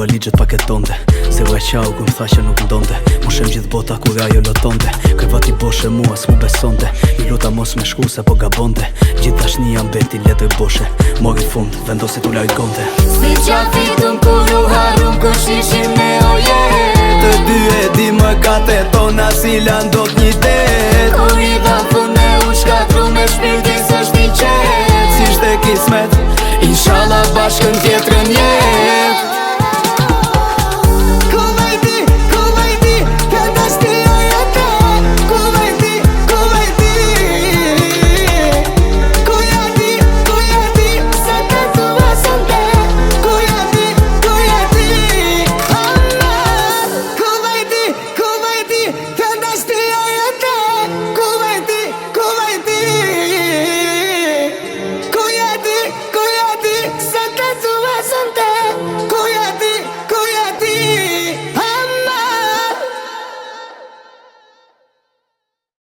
ligjet paketonte. Se u e qau ku m'tha që nuk ndonte. Mu shem gjithë bota kur ajo lotonte. Krevati boshe mua s'mu besonte. I luta mos me shku se po gabonte. Gjithë dashnia mbeti letër boshe. Mori fund, vendosi t'u largonte. Si qa fitëm kur u harum kush ishim ne oje. Të dy e di më kate tona si landot një det. Kur i dha fund me u shkatru me shpirtin s'është i qet. Si shte kismet, inshallah bashkën tjetrën jet.